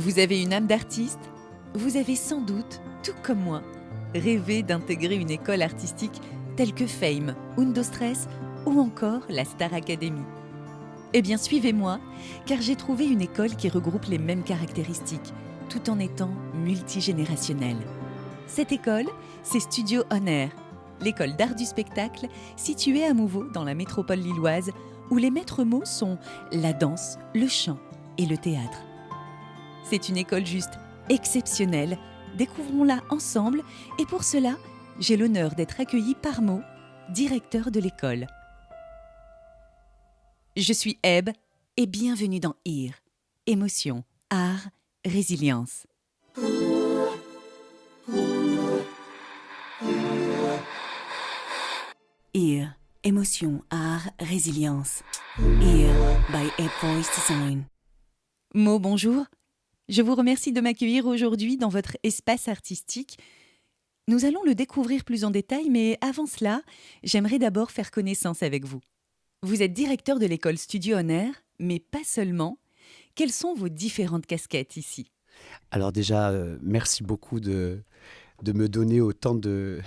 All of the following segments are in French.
Vous avez une âme d'artiste ? Vous avez sans doute, tout comme moi, rêvé d'intégrer une école artistique telle que Fame, Undostress ou encore la Star Academy. Eh bien, suivez-moi, car j'ai trouvé une école qui regroupe les mêmes caractéristiques, tout en étant multigénérationnelle. Cette école, c'est Studio On Air, l'école d'art du spectacle située à Mouveau dans la métropole lilloise, où les maîtres mots sont la danse, le chant et le théâtre. C'est une école juste exceptionnelle, découvrons-la ensemble et pour cela, j'ai l'honneur d'être accueillie par Mo, directeur de l'école. Je suis Eb et bienvenue dans IR, émotion, art, résilience. IR, émotion, art, résilience. IR by Eb Voice Design. Mo, bonjour. Je vous remercie de m'accueillir aujourd'hui dans votre espace artistique. Nous allons le découvrir plus en détail, mais avant cela, j'aimerais d'abord faire connaissance avec vous. Vous êtes directeur de l'école Studio On Air, mais pas seulement. Quelles sont vos différentes casquettes ici ? Alors déjà, merci beaucoup de me donner autant de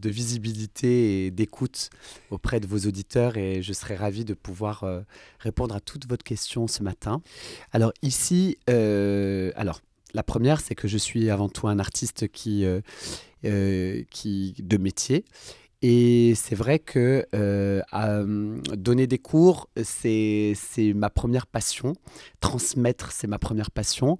visibilité et d'écoute auprès de vos auditeurs et je serai ravi de pouvoir répondre à toutes vos questions ce matin. Alors ici, la première, c'est que je suis avant tout un artiste qui de métier. Et c'est vrai que donner des cours, c'est ma première passion. Transmettre, c'est ma première passion.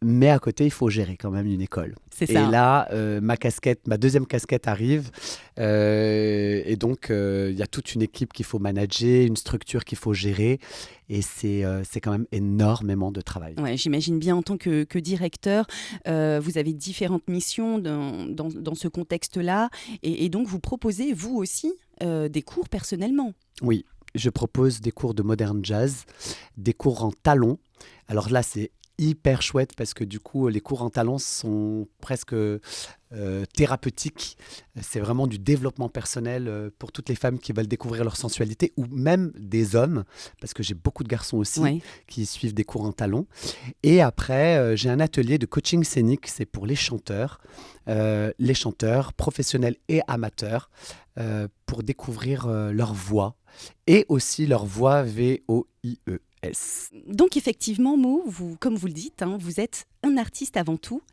Mais à côté, il faut gérer quand même une école. C'est ça. Et là, ma deuxième casquette arrive. Et donc, il y a toute une équipe qu'il faut manager, une structure qu'il faut gérer. Et c'est quand même énormément de travail. Ouais, j'imagine bien en tant que directeur, vous avez différentes missions dans ce contexte-là. Et donc, vous proposez, vous aussi, des cours personnellement. Oui, je propose des cours de modern jazz, des cours en talons. Alors là, c'est hyper chouette parce que du coup, les cours en talons sont presque thérapeutiques. C'est vraiment du développement personnel pour toutes les femmes qui veulent découvrir leur sensualité ou même des hommes, parce que j'ai beaucoup de garçons aussi qui suivent des cours en talons. Et après, j'ai un atelier de coaching scénique, c'est pour les chanteurs professionnels et amateurs, pour découvrir leur voix et aussi leur voix VOIE. Donc effectivement, Mo, comme vous le dites, vous êtes un artiste avant tout.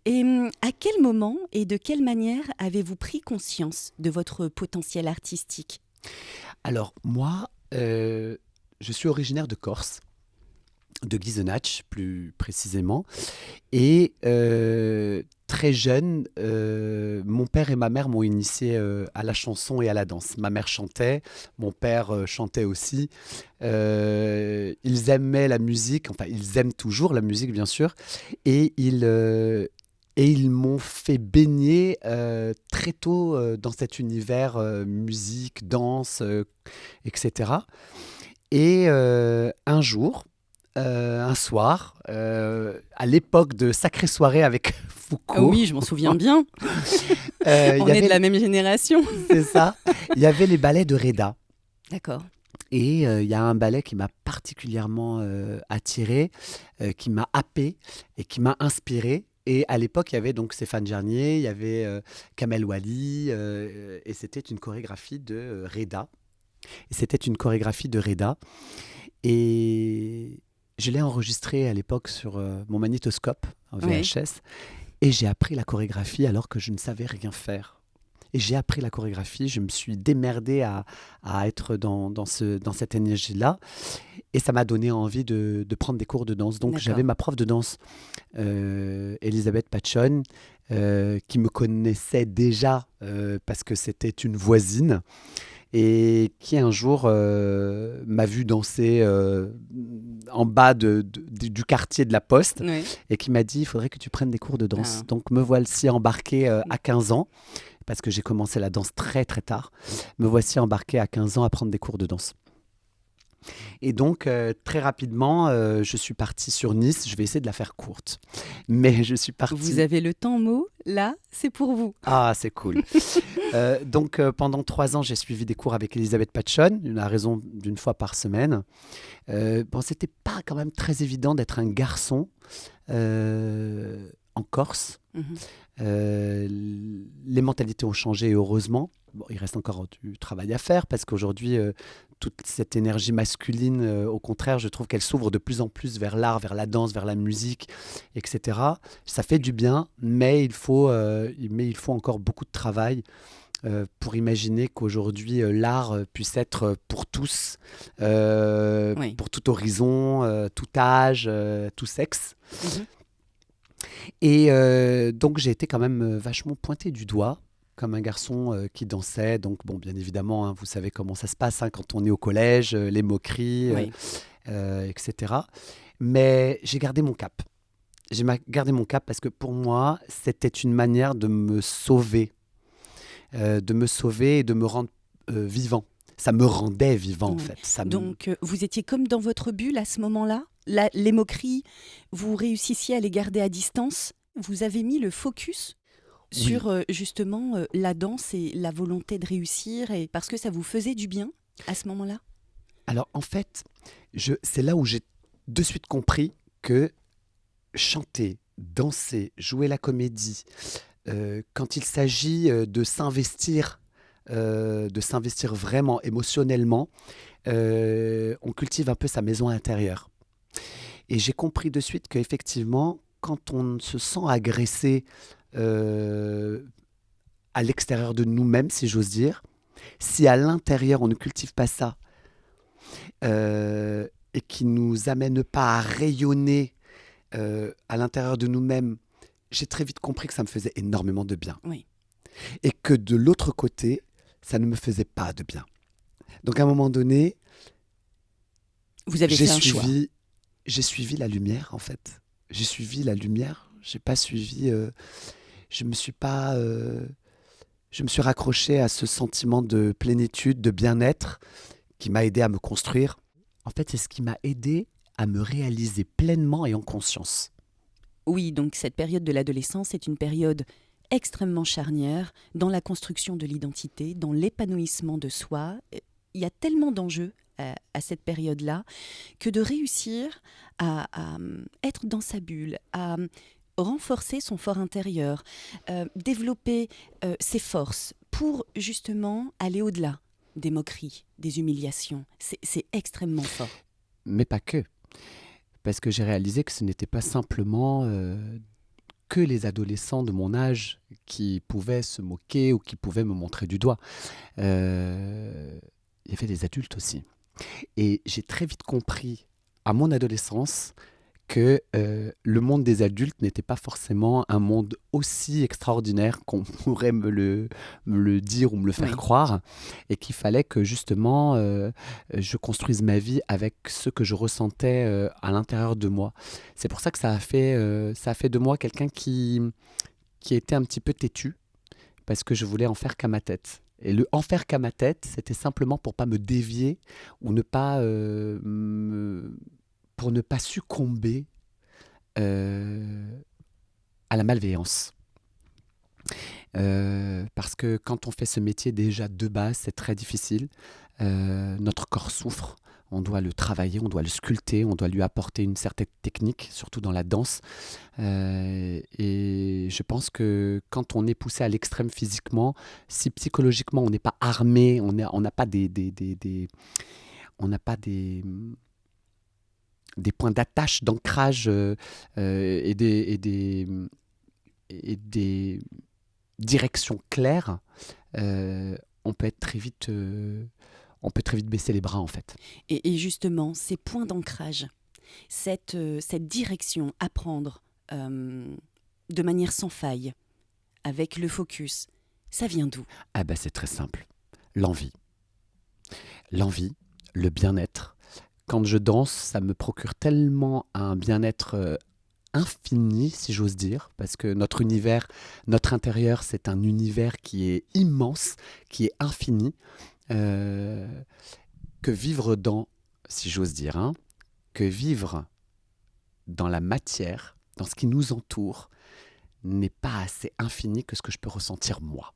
Et à quel moment et de quelle manière avez-vous pris conscience de votre potentiel artistique ? Alors moi, je suis originaire de Corse, de Ghisenach plus précisément. Et très jeune, mon père et ma mère m'ont initié à la chanson et à la danse. Ma mère chantait, mon père chantait aussi. Ils aimaient la musique, enfin ils aiment toujours la musique bien sûr. Et ils m'ont fait baigner très tôt dans cet univers musique, danse, etc. Et un jour, un soir, à l'époque de Sacrée Soirée avec Foucault. Oh oui, je m'en souviens bien. On est de la même génération. C'est ça. Il y avait les ballets de Reda. D'accord. Et il y a un ballet qui m'a particulièrement attiré, qui m'a happé et qui m'a inspiré. Et à l'époque, il y avait donc Stéphane Gernier, il y avait Kamel Wally, et c'était une chorégraphie de Reda. Et je l'ai enregistré à l'époque sur mon magnétoscope en VHS et j'ai appris la chorégraphie alors que je ne savais rien faire. Et j'ai appris la chorégraphie, je me suis démerdé à être dans cette énergie-là et ça m'a donné envie de prendre des cours de danse. Donc j'avais ma prof de danse, Elisabeth Pachon, qui me connaissait déjà parce que c'était une voisine. Et qui un jour m'a vu danser en bas du quartier de la Poste et qui m'a dit il faudrait que tu prennes des cours de danse. Donc me voici embarqué à 15 ans, parce que j'ai commencé la danse très très tard. Me voici embarqué à 15 ans à prendre des cours de danse. Et donc, très rapidement, je suis parti sur Nice. Je vais essayer de la faire courte. Mais je suis Vous parti... avez le temps mot, là, c'est pour vous. Ah, c'est cool. Donc, pendant 3 ans, j'ai suivi des cours avec Elisabeth Patchon, à raison d'une fois par semaine. Bon, c'était pas quand même très évident d'être un garçon en Corse. Mhm. Les mentalités ont changé, heureusement. Bon, il reste encore du travail à faire parce qu'aujourd'hui, toute cette énergie masculine, au contraire, je trouve qu'elle s'ouvre de plus en plus vers l'art, vers la danse, vers la musique, etc. Ça fait du bien, mais il faut encore beaucoup de travail pour imaginer qu'aujourd'hui, l'art puisse être pour tous, Oui. pour tout horizon, tout âge, tout sexe. Mhm. Et donc, j'ai été quand même vachement pointé du doigt comme un garçon qui dansait. Donc, bon, bien évidemment, hein, vous savez comment ça se passe hein, quand on est au collège, les moqueries, Oui. etc. Mais j'ai gardé mon cap. Gardé mon cap parce que pour moi, c'était une manière de me sauver et de me rendre vivant. Ça me rendait vivant, en Ouais. fait. Donc, vous étiez comme dans votre bulle à ce moment-là. Les moqueries, vous réussissiez à les garder à distance. Vous avez mis le focus Oui. sur justement la danse et la volonté de réussir, et parce que ça vous faisait du bien à ce moment-là. Alors, en fait, c'est là où j'ai de suite compris que chanter, danser, jouer la comédie, quand il s'agit de s'investir vraiment émotionnellement, on cultive un peu sa maison intérieure. Et j'ai compris de suite qu'effectivement, quand on se sent agressé euh, à l'extérieur de nous-mêmes, si j'ose dire, si à l'intérieur on ne cultive pas ça et qui nous amène pas à rayonner à l'intérieur de nous-mêmes, j'ai très vite compris que ça me faisait énormément de bien. Oui. Et que de l'autre côté, ça ne me faisait pas de bien. Donc à un moment donné, Vous avez fait un choix. j'ai suivi la lumière en fait. J'ai suivi la lumière. J'ai pas suivi. Je me suis pas. Je me suis raccroché à ce sentiment de plénitude, de bien-être qui m'a aidé à me construire. En fait, c'est ce qui m'a aidé à me réaliser pleinement et en conscience. Oui, donc cette période de l'adolescence est une période extrêmement charnière dans la construction de l'identité, dans l'épanouissement de soi. Il y a tellement d'enjeux à cette période-là que de réussir à être dans sa bulle, à renforcer son fort intérieur, développer ses forces pour justement aller au-delà des moqueries, des humiliations. C'est extrêmement fort. Mais pas que. Parce que j'ai réalisé que ce n'était pas simplement que les adolescents de mon âge qui pouvaient se moquer ou qui pouvaient me montrer du doigt. Il y avait des adultes aussi. Et j'ai très vite compris, à mon adolescence, que le monde des adultes n'était pas forcément un monde aussi extraordinaire qu'on pourrait me le dire ou me le faire Oui. croire, et qu'il fallait que justement je construise ma vie avec ce que je ressentais à l'intérieur de moi. C'est pour ça que ça a fait de moi quelqu'un qui était un petit peu têtu, parce que je voulais en faire qu'à ma tête. Et le en faire qu'à ma tête, c'était simplement pour pas me dévier ou pour ne pas succomber à la malveillance. Parce que quand on fait ce métier déjà de base, c'est très difficile. Notre corps souffre. On doit le travailler, on doit le sculpter, on doit lui apporter une certaine technique, surtout dans la danse. Et je pense que quand on est poussé à l'extrême physiquement, si psychologiquement on n'est pas armé, on n'a pas on n'a pas des points d'attache, d'ancrage et des directions claires, on peut être très vite, on peut très vite baisser les bras en fait. Et justement, ces points d'ancrage, cette direction à prendre de manière sans faille, avec le focus, ça vient d'où? Ah ben c'est très simple, l'envie. L'envie, le bien-être. Quand je danse, ça me procure tellement un bien-être infini, si j'ose dire, parce que notre univers, notre intérieur, c'est un univers qui est immense, qui est infini, que vivre dans si j'ose dire, hein, que vivre dans la matière, dans ce qui nous entoure, n'est pas assez infini que ce que je peux ressentir moi.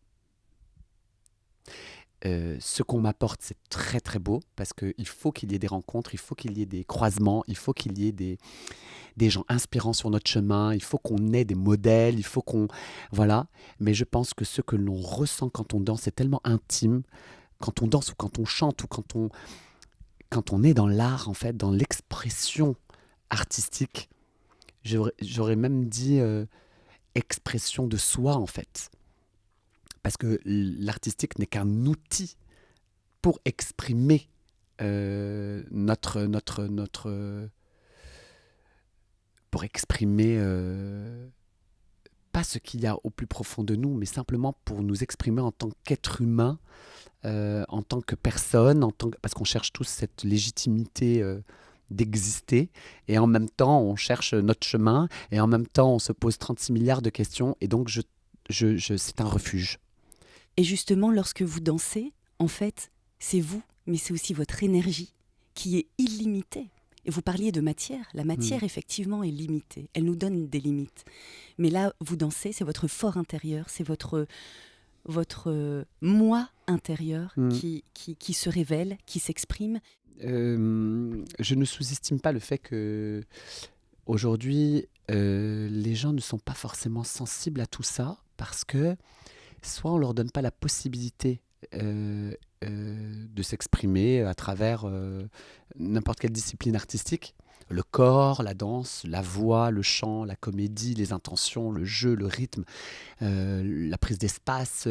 Ce qu'on m'apporte, c'est très très beau parce qu'il faut qu'il y ait des rencontres, il faut qu'il y ait des croisements, il faut qu'il y ait des gens inspirants sur notre chemin, il faut qu'on ait des modèles, il faut qu'on... Voilà. Mais je pense que ce que l'on ressent quand on danse est tellement intime, quand on danse ou quand on chante ou quand on est dans l'art, en fait, dans l'expression artistique, j'aurais même dit expression de soi, en fait. Parce que l'artistique n'est qu'un outil pour exprimer pour exprimer pas ce qu'il y a au plus profond de nous, mais simplement pour nous exprimer en tant qu'être humain, en tant que personne, parce qu'on cherche tous cette légitimité d'exister, et en même temps on cherche notre chemin, et en même temps on se pose 36 milliards de questions, et donc c'est un refuge. Et justement, lorsque vous dansez, en fait, c'est vous, mais c'est aussi votre énergie qui est illimitée. Et vous parliez de matière. La matière, effectivement, est limitée. Elle nous donne des limites. Mais là, vous dansez, c'est votre fort intérieur, c'est votre moi intérieur qui se révèle, qui s'exprime. Je ne sous-estime pas le fait que aujourd'hui, les gens ne sont pas forcément sensibles à tout ça parce que soit on ne leur donne pas la possibilité de s'exprimer à travers n'importe quelle discipline artistique, le corps, la danse, la voix, le chant, la comédie, les intentions, le jeu, le rythme, la prise d'espace.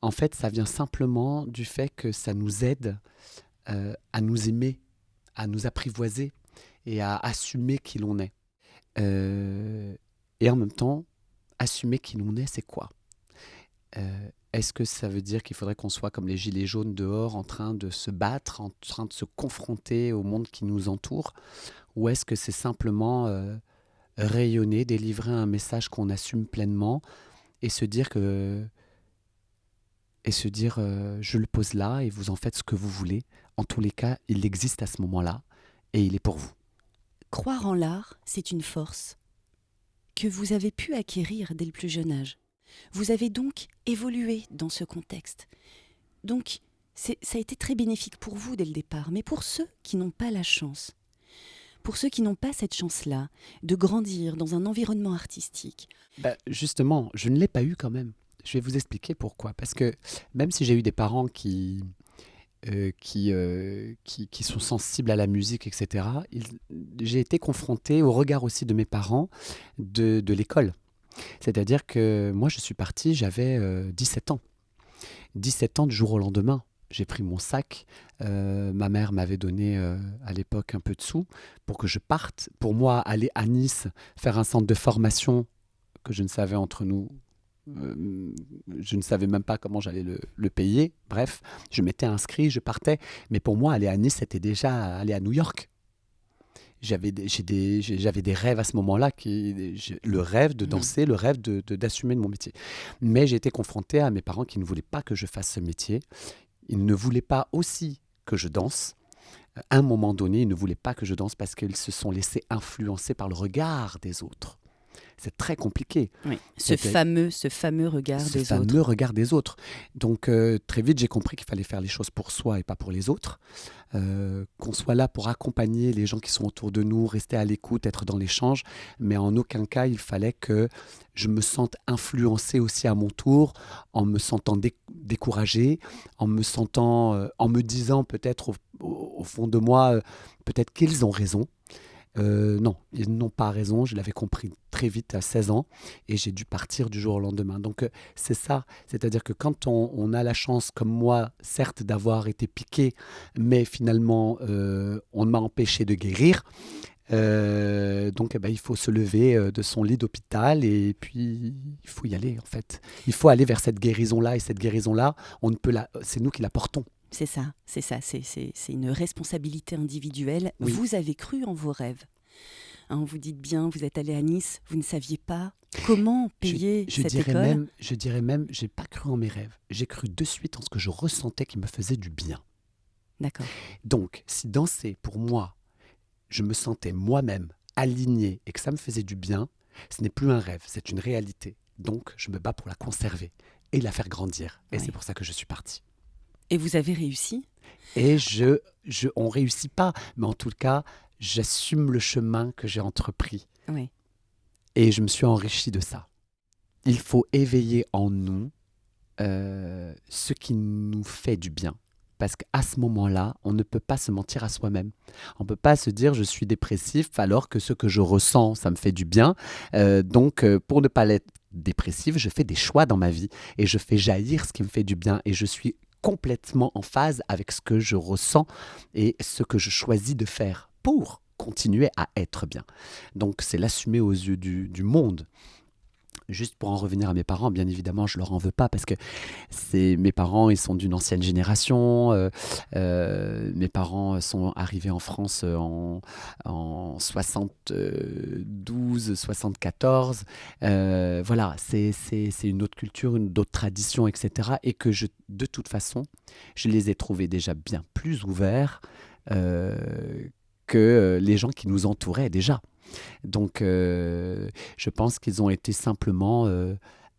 En fait, ça vient simplement du fait que ça nous aide à nous aimer, à nous apprivoiser et à assumer qui l'on est. Et en même temps, assumer qui l'on est, c'est quoi ? Est-ce que ça veut dire qu'il faudrait qu'on soit comme les gilets jaunes dehors en train de se battre, en train de se confronter au monde qui nous entoure ? Ou est-ce que c'est simplement rayonner, délivrer un message qu'on assume pleinement et se dire je le pose là et vous en faites ce que vous voulez. En tous les cas, il existe à ce moment-là et il est pour vous. Croire en l'art, c'est une force que vous avez pu acquérir dès le plus jeune âge. Vous avez donc évolué dans ce contexte. Donc, ça a été très bénéfique pour vous dès le départ. Mais pour ceux qui n'ont pas la chance, pour ceux qui n'ont pas cette chance-là de grandir dans un environnement artistique. Justement, je ne l'ai pas eu quand même. Je vais vous expliquer pourquoi. Parce que même si j'ai eu des parents qui sont sensibles à la musique, etc., j'ai été confronté au regard aussi de mes parents de l'école. C'est-à-dire que moi, je suis parti, j'avais 17 ans. 17 ans du jour au lendemain. J'ai pris mon sac. Ma mère m'avait donné à l'époque un peu de sous pour que je parte. Pour moi, aller à Nice, faire un centre de formation que je ne savais entre nous, je ne savais même pas comment j'allais le payer. Bref, je m'étais inscrit, je partais. Mais pour moi, aller à Nice, c'était déjà aller à New York. J'avais des rêves à ce moment-là, le rêve de danser, le rêve d'assumer mon métier. Mais j'ai été confronté à mes parents qui ne voulaient pas que je fasse ce métier. Ils ne voulaient pas aussi que je danse. À un moment donné, ils ne voulaient pas que je danse parce qu'ils se sont laissés influencer par le regard des autres. C'est très compliqué. Oui, ce fameux regard des autres. Ce fameux regard des autres. Donc, très vite, j'ai compris qu'il fallait faire les choses pour soi et pas pour les autres. Qu'on soit là pour accompagner les gens qui sont autour de nous, rester à l'écoute, être dans l'échange. Mais en aucun cas, il fallait que je me sente influencé aussi à mon tour, en me sentant découragé, en me disant peut-être au fond de moi, peut-être qu'ils ont raison. Non, ils n'ont pas raison, je l'avais compris très vite à 16 ans et j'ai dû partir du jour au lendemain. Donc c'est ça, c'est-à-dire que quand on a la chance comme moi, certes d'avoir été piqué, mais finalement on m'a empêché de guérir, donc il faut se lever de son lit d'hôpital et puis il faut y aller en fait. Il faut aller vers cette guérison-là et cette guérison-là, c'est nous qui la portons. C'est ça, c'est une responsabilité individuelle. Oui. Vous avez cru en vos rêves. Hein, vous dites bien, vous êtes allé à Nice, vous ne saviez pas comment payer cette école. Je dirais même, j'ai pas cru en mes rêves. J'ai cru de suite en ce que je ressentais qui me faisait du bien. D'accord. Donc, si danser, pour moi, je me sentais moi-même aligné et que ça me faisait du bien, ce n'est plus un rêve, c'est une réalité. Donc, je me bats pour la conserver et la faire grandir. Et Oui. c'est pour ça que je suis parti. Et vous avez réussi? Et on réussit pas, mais en tout cas, j'assume le chemin que j'ai entrepris. Oui. Et je me suis enrichi de ça. Il faut éveiller en nous ce qui nous fait du bien. Parce qu'à ce moment-là, on ne peut pas se mentir à soi-même. On ne peut pas se dire je suis dépressif alors que ce que je ressens, ça me fait du bien. Donc, pour ne pas l'être dépressif, je fais des choix dans ma vie et je fais jaillir ce qui me fait du bien et je suis complètement en phase avec ce que je ressens et ce que je choisis de faire pour continuer à être bien. Donc, c'est l'assumer aux yeux du monde. Juste pour en revenir à mes parents, bien évidemment, je leur en veux pas parce que mes parents, ils sont d'une ancienne génération. Mes parents sont arrivés en France en 72, 74. Voilà, c'est une autre culture, une autre tradition, etc. Et que de toute façon, je les ai trouvés déjà bien plus ouverts que les gens qui nous entouraient déjà. Donc, je pense qu'ils ont été simplement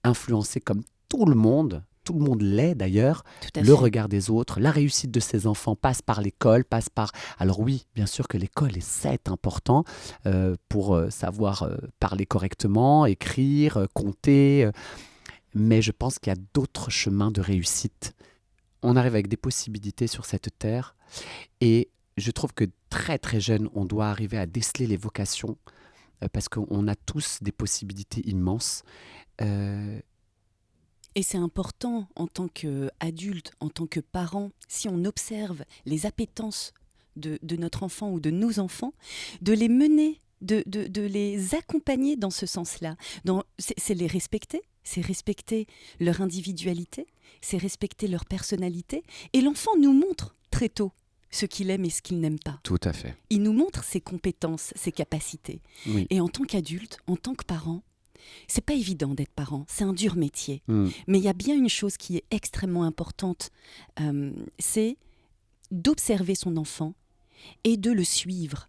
influencés comme tout le monde l'est d'ailleurs, Tout à le fait. regard des autres, la réussite de ses enfants passe par l'école, passe par... Alors oui, bien sûr que l'école, c'est important pour savoir parler correctement, écrire, compter, mais je pense qu'il y a d'autres chemins de réussite. On arrive avec des possibilités sur cette terre et je trouve que très très jeune, on doit arriver à déceler les vocations parce qu'on a tous des possibilités immenses. Et c'est important en tant qu'adulte, en tant que parent, si on observe les appétences de notre enfant ou de nos enfants, de les mener, de les accompagner dans ce sens-là. C'est les respecter, c'est respecter leur individualité, c'est respecter leur personnalité. Et l'enfant nous montre très tôt ce qu'il aime et ce qu'il n'aime pas. Tout à fait. Il nous montre ses compétences, ses capacités. Oui. Et en tant qu'adulte, en tant que parent, c'est pas évident d'être parent, c'est un dur métier. Mm. Mais il y a bien une chose qui est extrêmement importante, c'est d'observer son enfant et de le suivre.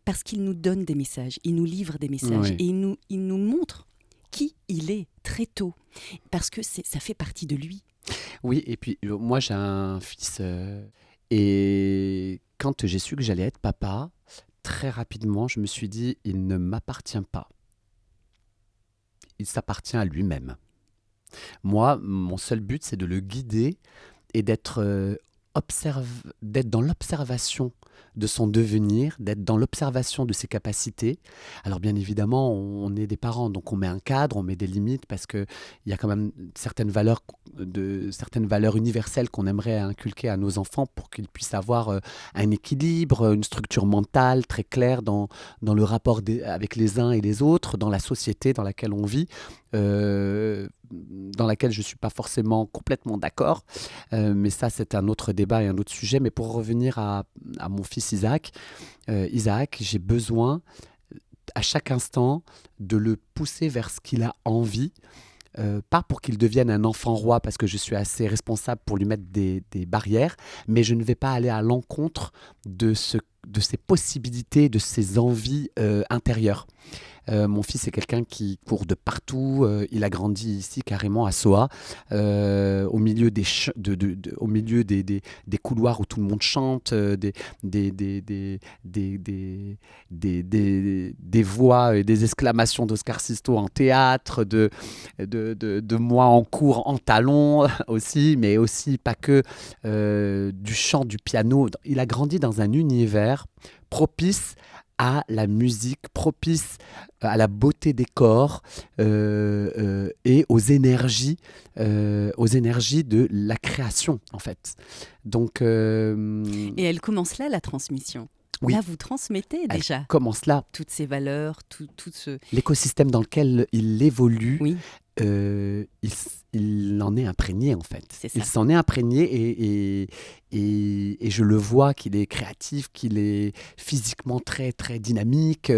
Parce qu'il nous donne des messages, il nous livre des messages Oui. et il nous montre qui il est très tôt, parce que ça fait partie de lui. Oui, et puis moi j'ai un fils et quand j'ai su que j'allais être papa, très rapidement je me suis dit il ne m'appartient pas. Il s'appartient à lui-même. Moi, mon seul but c'est de le guider et d'être dans l'observation de son devenir, d'être dans l'observation de ses capacités. Alors bien évidemment, on est des parents, donc on met un cadre, on met des limites parce qu'il y a quand même certaines valeurs universelles qu'on aimerait inculquer à nos enfants pour qu'ils puissent avoir un équilibre, une structure mentale très claire dans le rapport avec les uns et les autres, dans la société dans laquelle on vit, dans laquelle je ne suis pas forcément complètement d'accord. Mais ça, c'est un autre débat et un autre sujet. Mais pour revenir à mon fils Isaac, j'ai besoin à chaque instant de le pousser vers ce qu'il a envie. Pas pour qu'il devienne un enfant roi, parce que je suis assez responsable pour lui mettre des barrières, mais je ne vais pas aller à l'encontre de ses possibilités, de ses envies intérieures. Mon fils est quelqu'un qui court de partout. Il a grandi ici carrément à Soa, au milieu au milieu des couloirs où tout le monde chante, des voix et des exclamations d'Oscar Sisto en théâtre, de moi en cours en talons aussi, mais aussi pas que du chant, du piano. Il a grandi dans un univers propice à la musique, propice à la beauté des corps et aux énergies de la création, en fait. Donc, Et elle commence là, la transmission. oui, Là, vous transmettez elle déjà commence là. toutes ces valeurs, tout ce... L'écosystème dans lequel il évolue Oui, il en est imprégné en fait. C'est ça. Il s'en est imprégné et je le vois qu'il est créatif, qu'il est physiquement très très dynamique.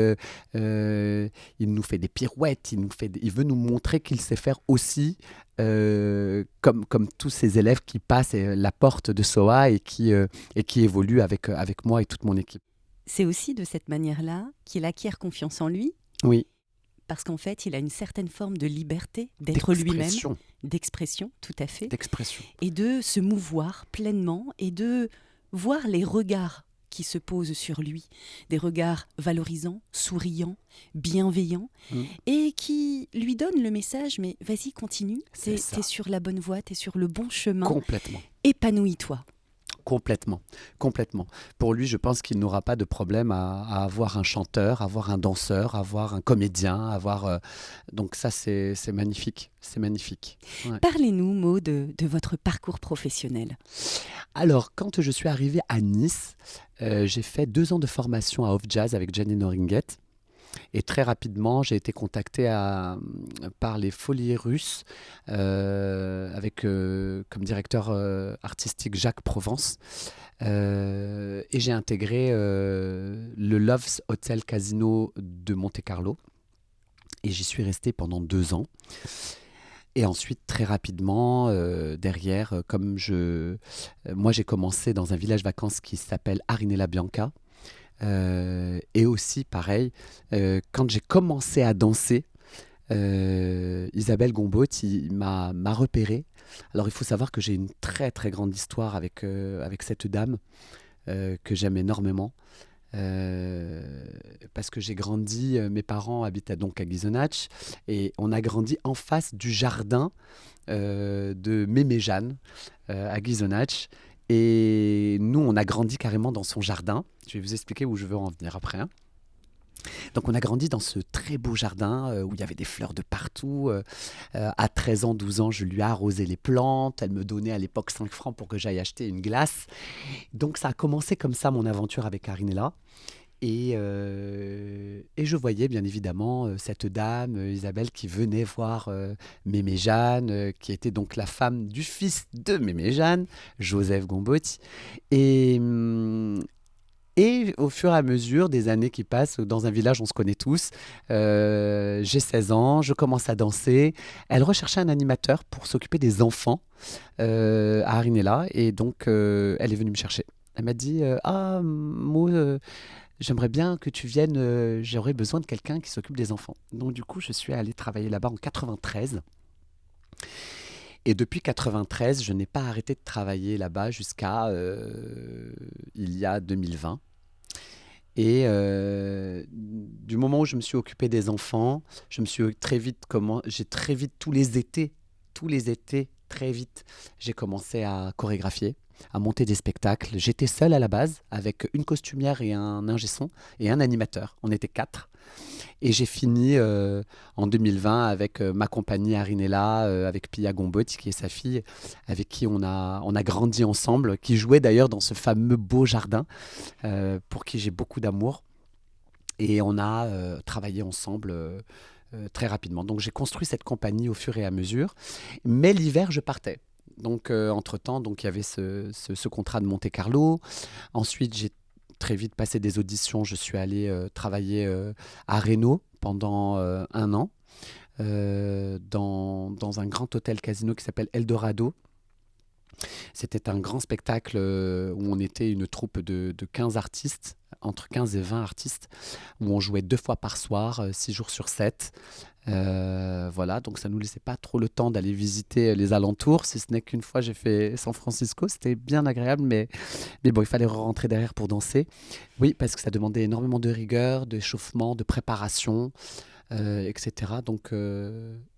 Il nous fait des pirouettes, il veut nous montrer qu'il sait faire aussi comme tous ces élèves qui passent la porte de SOA et qui évoluent avec moi et toute mon équipe. C'est aussi de cette manière-là qu'il acquiert confiance en lui, Oui, parce qu'en fait, il a une certaine forme de liberté d'être lui-même, d'expression, d'expression, tout à fait, d'expression. et de se mouvoir pleinement et de voir les regards qui se posent sur lui, des regards valorisants, souriants, bienveillants, et qui lui donnent le message, mais vas-y, continue, C'est ça. t'es sur la bonne voie, t'es sur le bon chemin, Complètement. épanouis-toi. Complètement, complètement. Pour lui, je pense qu'il n'aura pas de problème à avoir un chanteur, avoir un danseur, avoir un comédien, donc ça, c'est magnifique, c'est magnifique. Ouais. Parlez-nous, Maud, de votre parcours professionnel. Alors, quand je suis arrivé à Nice, j'ai fait 2 ans de formation à Off Jazz avec Jenny Noringuet. Et très rapidement, j'ai été contacté par les Folies Russes avec comme directeur artistique Jacques Provence. Et j'ai intégré le Loves Hotel Casino de Monte-Carlo. Et j'y suis resté pendant 2 ans. Et ensuite, très rapidement, derrière, moi j'ai commencé dans un village vacances qui s'appelle Arinella Bianca. Et aussi, pareil, quand j'ai commencé à danser, Isabelle Gombaut m'a repéré. Alors, il faut savoir que j'ai une très, très grande histoire avec cette dame que j'aime énormément. Parce que j'ai grandi, mes parents habitaient donc à Ghisonaccia et on a grandi en face du jardin de Mémé Jeanne à Ghisonaccia. Et nous, on a grandi carrément dans son jardin. Je vais vous expliquer où je veux en venir après. Donc, on a grandi dans ce très beau jardin où il y avait des fleurs de partout. À 13 ans, 12 ans, je lui ai arrosé les plantes. Elle me donnait à l'époque 5 francs pour que j'aille acheter une glace. Donc, ça a commencé comme ça, mon aventure avec Arinella. Et je voyais bien évidemment cette dame, Isabelle, qui venait voir Mémé Jeanne, qui était donc la femme du fils de Mémé Jeanne, Joseph Gombotti. Et au fur et à mesure des années qui passent, dans un village, on se connaît tous. J'ai 16 ans, je commence à danser. Elle recherchait un animateur pour s'occuper des enfants à Arinella. Et donc, elle est venue me chercher. Elle m'a dit Maud, j'aimerais bien que tu viennes, j'aurais besoin de quelqu'un qui s'occupe des enfants. Donc du coup, je suis allé travailler là-bas en 93. Et depuis 93, je n'ai pas arrêté de travailler là-bas jusqu'à il y a 2020. Et du moment où je me suis occupé des enfants, j'ai très vite tous les étés, très vite, j'ai commencé à chorégraphier, à monter des spectacles. J'étais seule à la base, avec une costumière et un ingé son et un animateur. On était 4. Et j'ai fini en 2020 avec ma compagnie Arinella, avec Pia Gombotti, qui est sa fille, avec qui on a grandi ensemble, qui jouait d'ailleurs dans ce fameux beau jardin, pour qui j'ai beaucoup d'amour. Et on a travaillé ensemble très rapidement. Donc j'ai construit cette compagnie au fur et à mesure. Mais l'hiver, je partais. Donc entre-temps, il y avait ce contrat de Monte-Carlo. Ensuite, j'ai très vite passé des auditions. Je suis allé travailler à Reno pendant 1 an, dans un grand hôtel casino qui s'appelle Eldorado. C'était un grand spectacle où on était une troupe de 15 artistes, entre 15 et 20 artistes, où on jouait 2 fois par soir, 6 jours sur 7. Voilà, donc ça ne nous laissait pas trop le temps d'aller visiter les alentours, si ce n'est qu'une fois j'ai fait San Francisco, c'était bien agréable, mais bon, il fallait rentrer derrière pour danser. Oui, parce que ça demandait énormément de rigueur, d'échauffement, de préparation, etc. Donc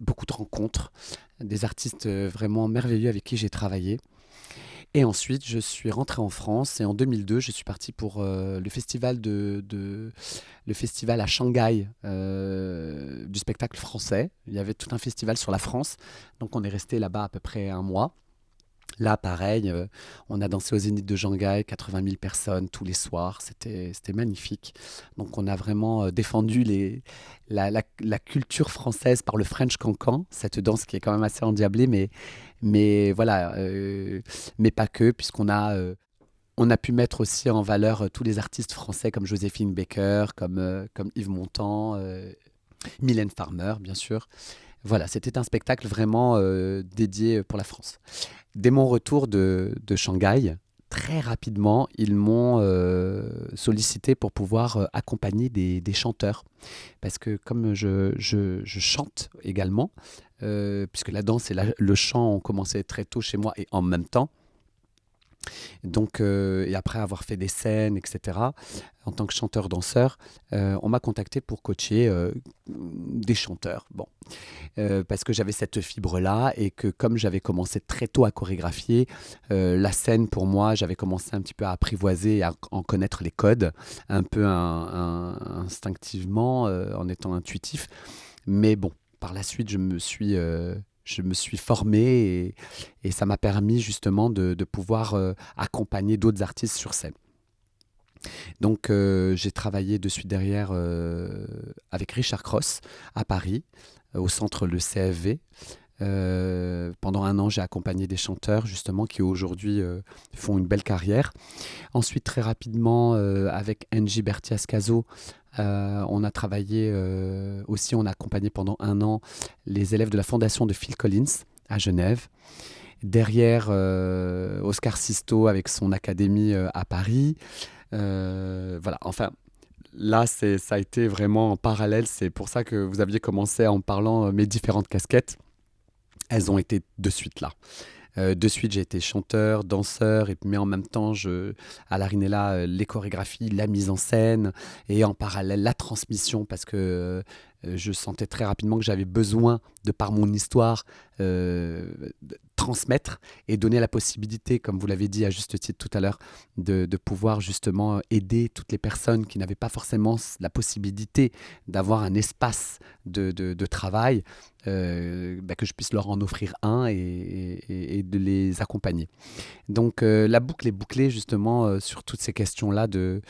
beaucoup de rencontres, des artistes vraiment merveilleux avec qui j'ai travaillé. Et ensuite, je suis rentré en France et en 2002, je suis parti pour le festival le festival à Shanghai du spectacle français. Il y avait tout un festival sur la France, donc on est resté là-bas à peu près 1 mois. Là, pareil, on a dansé au Zénith de Shanghai, 80 000 personnes tous les soirs, c'était magnifique. Donc on a vraiment défendu la culture française par le French Cancan, cette danse qui est quand même assez endiablée, mais voilà, mais pas que, on a pu mettre aussi en valeur tous les artistes français comme Joséphine Baker, comme Yves Montand, Mylène Farmer, bien sûr. Voilà, c'était un spectacle vraiment dédié pour la France. Dès mon retour de Shanghai, très rapidement, ils m'ont sollicité pour pouvoir accompagner des chanteurs. Parce que comme je chante également, puisque la danse et le chant ont commencé très tôt chez moi et en même temps, donc, et après avoir fait des scènes, etc., en tant que chanteur-danseur, on m'a contacté pour coacher des chanteurs. Bon, parce que j'avais cette fibre-là et que comme j'avais commencé très tôt à chorégraphier, la scène pour moi, j'avais commencé un petit peu à apprivoiser et à en connaître les codes, un peu instinctivement, en étant intuitif. Mais bon, par la suite, je me suis formé et ça m'a permis justement de pouvoir accompagner d'autres artistes sur scène. Donc j'ai travaillé de suite derrière avec Richard Cross à Paris, au centre le CFV. Pendant un an, j'ai accompagné des chanteurs justement qui aujourd'hui font une belle carrière. Ensuite, très rapidement, avec Angie Bertias-Caso, on a travaillé aussi, on a accompagné pendant un an les élèves de la fondation de Phil Collins à Genève. Derrière, Oscar Sisto avec son académie à Paris. Voilà, enfin, là, ça a été vraiment en parallèle. C'est pour ça que vous aviez commencé en parlant mes différentes casquettes. Elles ont été de suite là. De suite, j'ai été chanteur, danseur, mais en même temps, à l'Arinella, les chorégraphies, la mise en scène, et en parallèle, la transmission, parce que je sentais très rapidement que j'avais besoin, de par mon histoire, de transmettre et donner la possibilité, comme vous l'avez dit à juste titre tout à l'heure, de pouvoir justement aider toutes les personnes qui n'avaient pas forcément la possibilité d'avoir un espace de travail, que je puisse leur en offrir un et de les accompagner. Donc la boucle est bouclée justement sur toutes ces questions-là de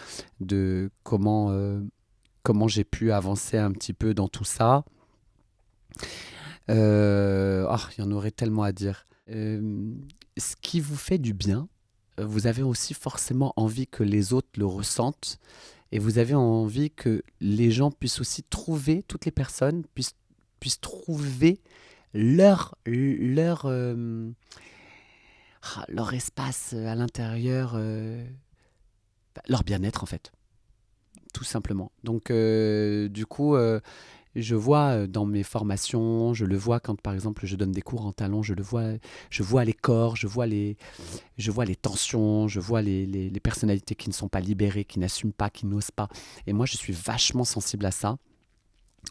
comment j'ai pu avancer un petit peu dans tout ça. Il y en aurait tellement à dire. Ce qui vous fait du bien, vous avez aussi forcément envie que les autres le ressentent et vous avez envie que les gens puissent aussi trouver, toutes les personnes puissent trouver leur espace à l'intérieur, leur bien-être en fait, tout simplement. Donc du coup, je vois dans mes formations, je le vois quand par exemple je donne des cours en talons, je vois les corps, je vois les tensions, je vois les personnalités qui ne sont pas libérées, qui n'assument pas, qui n'osent pas. Et moi, je suis vachement sensible à ça.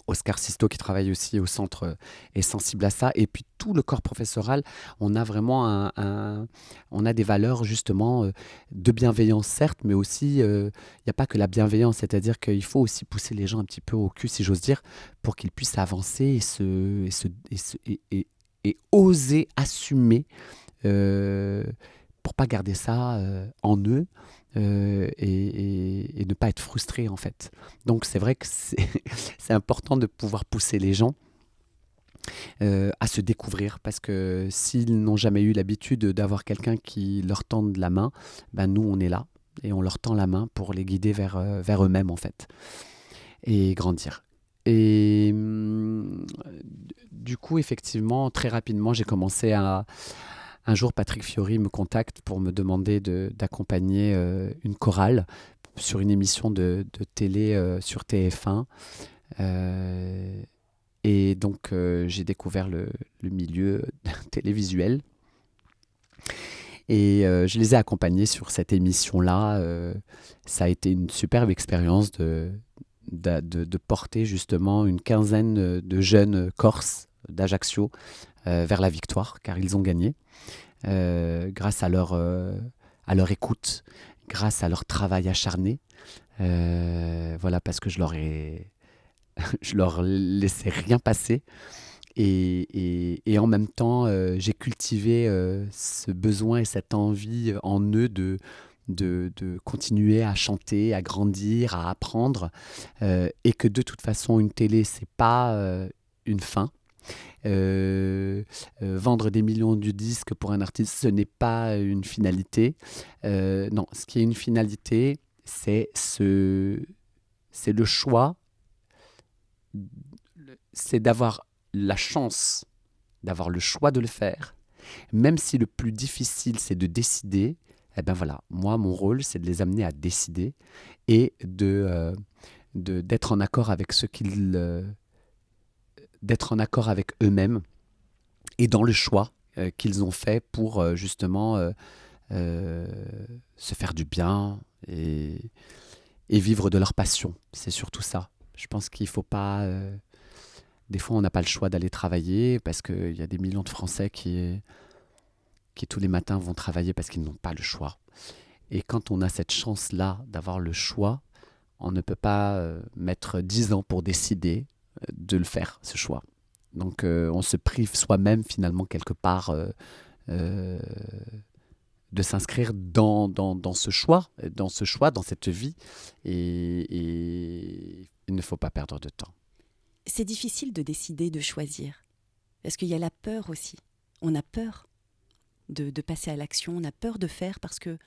Oscar Sisto, qui travaille aussi au centre, est sensible à ça. Et puis tout le corps professoral, on a vraiment on a des valeurs justement de bienveillance, certes, mais aussi, il n'y a pas que la bienveillance, c'est-à-dire qu'il faut aussi pousser les gens un petit peu au cul, si j'ose dire, pour qu'ils puissent avancer et oser assumer, pour pas garder ça en eux. Et ne pas être frustré en fait. Donc c'est vrai que c'est important de pouvoir pousser les gens à se découvrir parce que s'ils n'ont jamais eu l'habitude d'avoir quelqu'un qui leur tende la main, ben nous on est là et on leur tend la main pour les guider vers eux-mêmes en fait et grandir. Et du coup effectivement très rapidement j'ai commencé à... Un jour, Patrick Fiori me contacte pour me demander d'accompagner une chorale sur une émission de télé sur TF1. Et donc, j'ai découvert le milieu télévisuel. Et je les ai accompagnés sur cette émission-là. Ça a été une superbe expérience de porter justement une quinzaine de jeunes Corses d'Ajaccio vers la victoire, car ils ont gagné. Grâce à leur écoute, grâce à leur travail acharné. Voilà, parce que je leur laissais rien passer. Et en même temps, j'ai cultivé ce besoin et cette envie en eux de continuer à chanter, à grandir, à apprendre, et que de toute façon, une télé, c'est pas une fin. Vendre des millions de disques pour un artiste, ce n'est pas une finalité. Non, ce qui est une finalité, c'est le choix, c'est d'avoir la chance, d'avoir le choix de le faire. Même si le plus difficile, c'est de décider, eh ben voilà, moi, mon rôle, c'est de les amener à décider et d'être en accord avec d'être en accord avec eux-mêmes et dans le choix qu'ils ont fait pour justement se faire du bien et vivre de leur passion. C'est surtout ça. Je pense qu'il ne faut pas... des fois, on n'a pas le choix d'aller travailler parce qu'il y a des millions de Français qui tous les matins vont travailler parce qu'ils n'ont pas le choix. Et quand on a cette chance-là d'avoir le choix, on ne peut pas mettre 10 ans pour décider de le faire, ce choix. Donc on se prive soi-même finalement quelque part de s'inscrire dans ce choix, dans cette vie. Et il ne faut pas perdre de temps. C'est difficile de décider, de choisir. Parce qu'il y a la peur aussi. On a peur de passer à l'action, on a peur de faire parce que,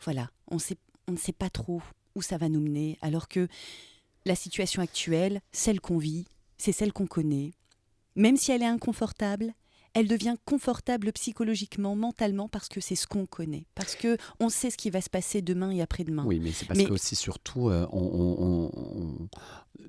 voilà, on ne sait pas trop où ça va nous mener, alors que la situation actuelle, celle qu'on vit, c'est celle qu'on connaît. Même si elle est inconfortable, elle devient confortable psychologiquement, mentalement, parce que c'est ce qu'on connaît. Parce qu'on sait ce qui va se passer demain et après-demain. Oui, mais c'est parce que aussi, surtout,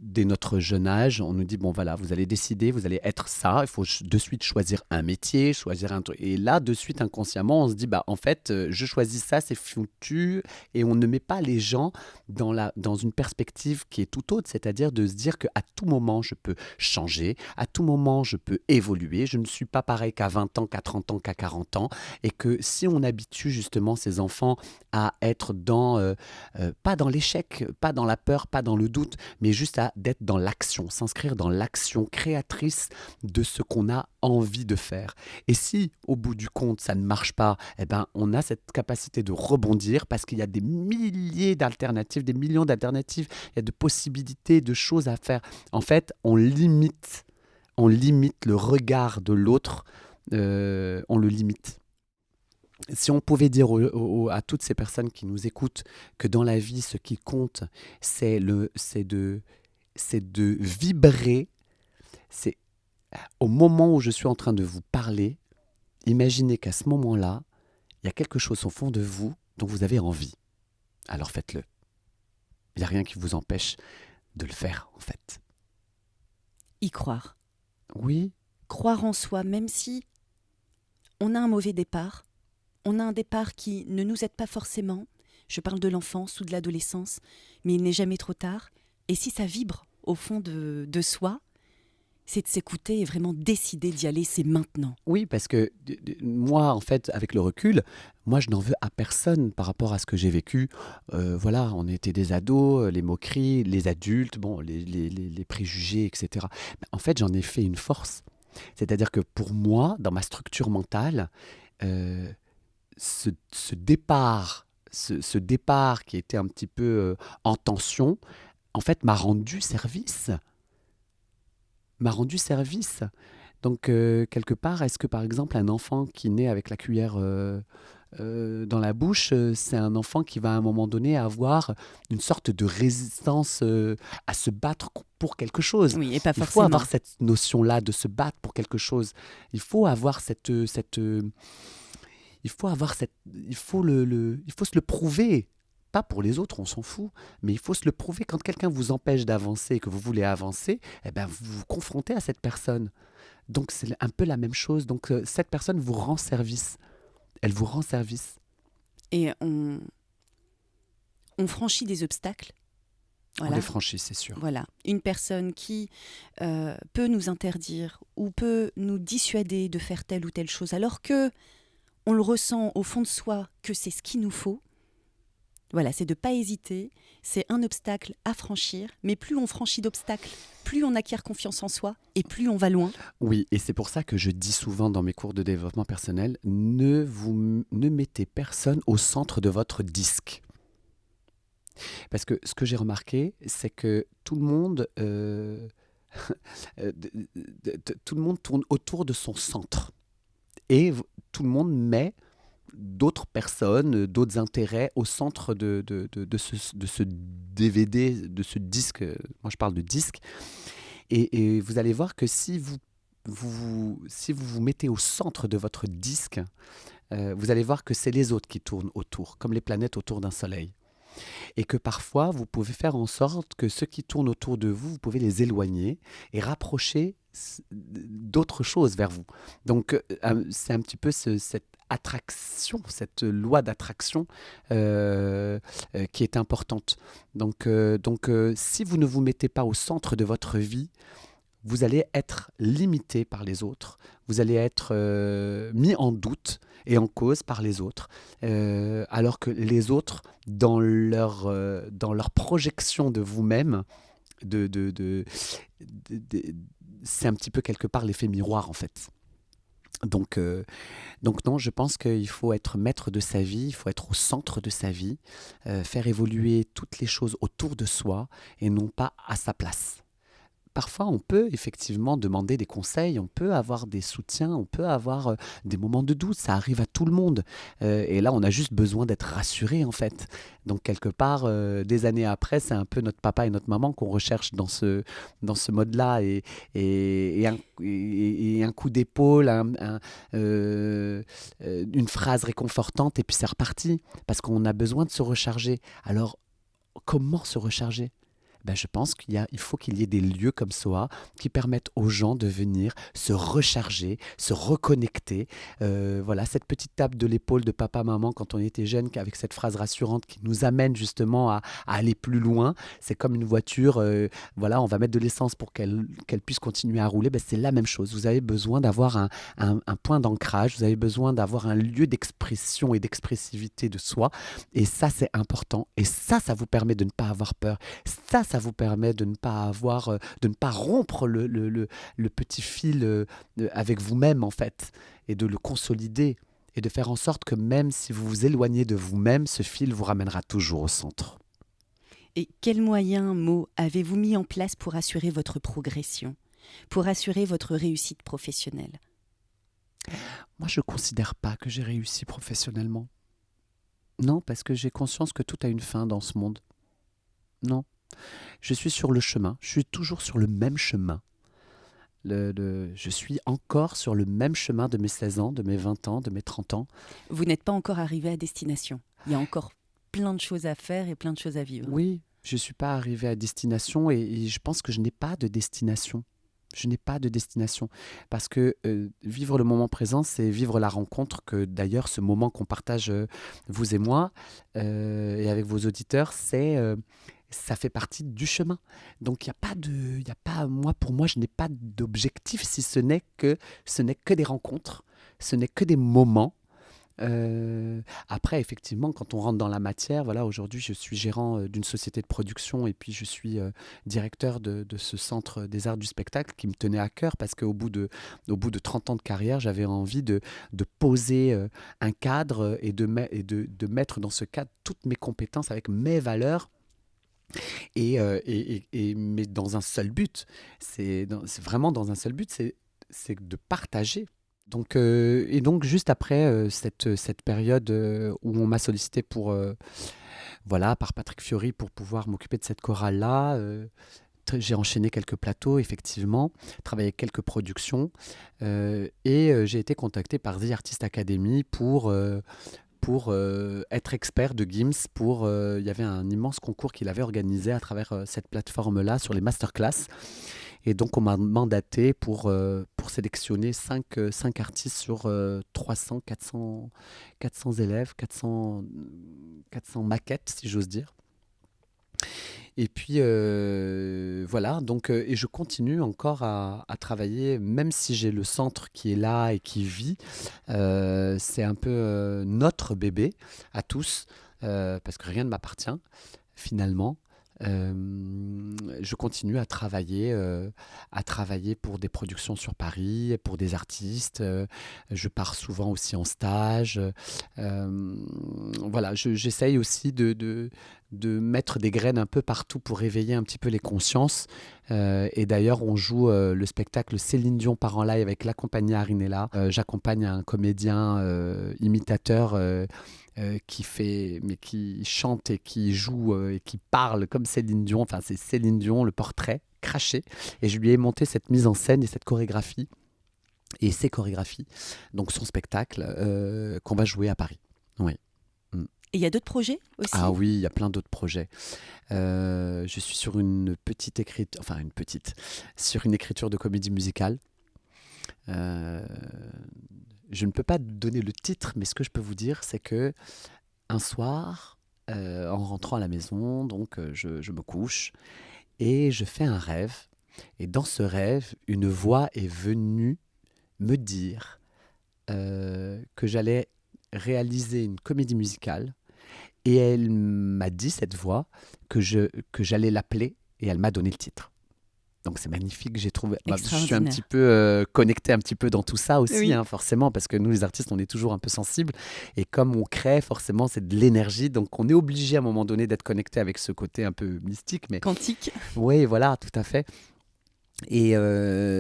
dès notre jeune âge, on nous dit, bon voilà, vous allez décider, vous allez être ça, il faut de suite choisir un métier, choisir un truc. Et là, de suite, inconsciemment, on se dit, bah en fait, je choisis ça, c'est foutu. Et on ne met pas les gens dans une perspective qui est tout autre, c'est-à-dire de se dire qu'à tout moment, je peux changer, à tout moment, je peux évoluer, je ne suis pas pareil qu'à 20 ans, qu'à 30 ans, qu'à 40 ans. Et que si on habitue justement ces enfants à être pas dans l'échec, pas dans la peur, pas dans le doute, mais juste d'être dans l'action, s'inscrire dans l'action créatrice de ce qu'on a envie de faire. Et si, au bout du compte, ça ne marche pas, eh ben, on a cette capacité de rebondir parce qu'il y a des milliers d'alternatives, des millions d'alternatives, il y a de possibilités, de choses à faire. En fait, on limite le regard de l'autre, on le limite. Si on pouvait dire à toutes ces personnes qui nous écoutent que dans la vie, ce qui compte, c'est de vibrer. C'est au moment où je suis en train de vous parler, imaginez qu'à ce moment-là, il y a quelque chose au fond de vous dont vous avez envie. Alors faites-le. Il n'y a rien qui vous empêche de le faire, en fait. Y croire. Oui. Croire en soi, même si on a un mauvais départ. On a un départ qui ne nous aide pas forcément. Je parle de l'enfance ou de l'adolescence, mais il n'est jamais trop tard. Et si ça vibre au fond de soi, c'est de s'écouter et vraiment décider d'y aller, c'est maintenant. Oui, parce que moi, en fait, avec le recul, moi, je n'en veux à personne par rapport à ce que j'ai vécu. Voilà, on était des ados, les moqueries, les adultes, bon, les préjugés, etc. Mais en fait, j'en ai fait une force. C'est-à-dire que pour moi, dans ma structure mentale, ce départ qui était un petit peu en tension, en fait, m'a rendu service. Donc, quelque part, est-ce que, par exemple, un enfant qui naît avec la cuillère dans la bouche, c'est un enfant qui va, à un moment donné, avoir une sorte de résistance à se battre pour quelque chose. Oui, et pas Il faut forcément. avoir cette notion-là de se battre pour quelque chose. Il faut avoir il faut se le prouver. Pas pour les autres, on s'en fout, mais il faut se le prouver. Quand quelqu'un vous empêche d'avancer et que vous voulez avancer, eh ben, vous vous confrontez à cette personne. Donc c'est un peu la même chose. Donc cette personne vous rend service. Elle vous rend service. Et on franchit des obstacles. Voilà. On les franchit, c'est sûr. Voilà, une personne qui peut nous interdire ou peut nous dissuader de faire telle ou telle chose, alors que on le ressent au fond de soi que c'est ce qu'il nous faut. Voilà, c'est de ne pas hésiter, c'est un obstacle à franchir, mais plus on franchit d'obstacles, plus on acquiert confiance en soi et plus on va loin. Oui, et c'est pour ça que je dis souvent dans mes cours de développement personnel, ne mettez personne au centre de votre disque. Parce que ce que j'ai remarqué, c'est que tout le monde, tout le monde tourne autour de son centre. Et tout le monde met d'autres personnes, d'autres intérêts au centre de ce DVD, de ce disque. Moi, je parle de disque. Et vous allez voir que si vous mettez au centre de votre disque, vous allez voir que c'est les autres qui tournent autour, comme les planètes autour d'un soleil. Et que parfois, vous pouvez faire en sorte que ceux qui tournent autour de vous, vous pouvez les éloigner et rapprocher d'autres choses vers vous. Donc, c'est un petit peu cette attraction, cette loi d'attraction qui est importante. Donc, si vous ne vous mettez pas au centre de votre vie, vous allez être limité par les autres, vous allez être mis en doute et en cause par les autres, alors que les autres, dans leur projection de vous-même, c'est un petit peu quelque part l'effet miroir en fait. Donc non, je pense qu'il faut être maître de sa vie, il faut être au centre de sa vie, faire évoluer toutes les choses autour de soi et non pas à sa place. Parfois, on peut effectivement demander des conseils, on peut avoir des soutiens, on peut avoir des moments de doute, ça arrive à tout le monde. Et là, on a juste besoin d'être rassuré en fait. Donc quelque part, des années après, c'est un peu notre papa et notre maman qu'on recherche dans ce mode-là. Et un coup d'épaule, une phrase réconfortante, et puis c'est reparti. Parce qu'on a besoin de se recharger. Alors, comment se recharger ? Je pense qu'il faut qu'il y ait des lieux comme SOA qui permettent aux gens de venir se recharger, se reconnecter. Voilà, cette petite tape de l'épaule de papa, maman quand on était jeune, avec cette phrase rassurante qui nous amène justement à aller plus loin. C'est comme une voiture, voilà, on va mettre de l'essence pour qu'elle puisse continuer à rouler. C'est la même chose. Vous avez besoin d'avoir un point d'ancrage, vous avez besoin d'avoir un lieu d'expression et d'expressivité de soi. Et ça, c'est important. Et ça vous permet de ne pas avoir peur. Ça vous permet de ne pas rompre le petit fil avec vous-même en fait, et de le consolider et de faire en sorte que même si vous vous éloignez de vous-même, ce fil vous ramènera toujours au centre. Et quels moyens, Mo, avez-vous mis en place pour assurer votre progression, pour assurer votre réussite professionnelle ? Moi, je ne considère pas que j'ai réussi professionnellement. Non, parce que j'ai conscience que tout a une fin dans ce monde. Non. Je suis sur le chemin, je suis toujours sur le même chemin. Je suis encore sur le même chemin de mes 16 ans, de mes 20 ans, de mes 30 ans. Vous n'êtes pas encore arrivé à destination. Il y a encore plein de choses à faire et plein de choses à vivre. Oui, je ne suis pas arrivé à destination et je pense que je n'ai pas de destination. Je n'ai pas de destination parce que vivre le moment présent, c'est vivre la rencontre que d'ailleurs ce moment qu'on partage vous et moi et avec vos auditeurs, ça fait partie du chemin. Donc pour moi, je n'ai pas d'objectif si ce n'est que des rencontres, ce n'est que des moments. Après, effectivement, quand on rentre dans la matière, voilà, aujourd'hui, je suis gérant d'une société de production et puis je suis directeur de ce centre des arts du spectacle qui me tenait à cœur parce qu'au bout de 30 ans de carrière, j'avais envie de poser un cadre et de mettre dans ce cadre toutes mes compétences avec mes valeurs. Mais dans un seul but, c'est vraiment dans un seul but, c'est de partager. Donc juste après cette période où on m'a sollicité par Patrick Fiori pour pouvoir m'occuper de cette chorale-là, j'ai enchaîné quelques plateaux, effectivement, travaillé quelques productions et j'ai été contacté par The Artist Academy pour être expert de Gims. Il y avait un immense concours qu'il avait organisé à travers cette plateforme-là sur les masterclass. Et donc, on m'a mandaté pour sélectionner 5 artistes sur 300, 400 élèves, 400 maquettes, si j'ose dire. Et puis, voilà, donc, et je continue encore à travailler, même si j'ai le centre qui est là et qui vit. C'est un peu notre bébé à tous. parce que rien ne m'appartient finalement. Je continue à travailler pour des productions sur Paris, pour des artistes. Je pars souvent aussi en stage. Voilà, j'essaye aussi de mettre des graines un peu partout pour réveiller un petit peu les consciences. Et d'ailleurs, on joue le spectacle Céline Dion part en live avec la compagnie Arinella. J'accompagne un comédien imitateur qui chante et qui joue et qui parle comme Céline Dion. Enfin, c'est Céline Dion, le portrait craché. Et je lui ai monté cette mise en scène et cette chorégraphie et ces chorégraphies, donc son spectacle qu'on va jouer à Paris. Oui. Et il y a d'autres projets aussi? Ah oui, il y a plein d'autres projets. Je suis sur une écriture de comédie musicale. Je ne peux pas donner le titre, mais ce que je peux vous dire, c'est que un soir, en rentrant à la maison, donc je me couche et je fais un rêve. Et dans ce rêve, une voix est venue me dire que j'allais réaliser une comédie musicale. Et elle m'a dit, cette voix, que j'allais l'appeler, et elle m'a donné le titre. Donc c'est magnifique, j'ai trouvé. Je suis un petit peu connecté un petit peu dans tout ça aussi, Oui. forcément, parce que nous les artistes, on est toujours un peu sensibles. Et comme on crée, forcément, c'est de l'énergie. Donc on est obligé à un moment donné d'être connecté avec ce côté un peu mystique. Mais Quantique. oui, voilà, tout à fait. Et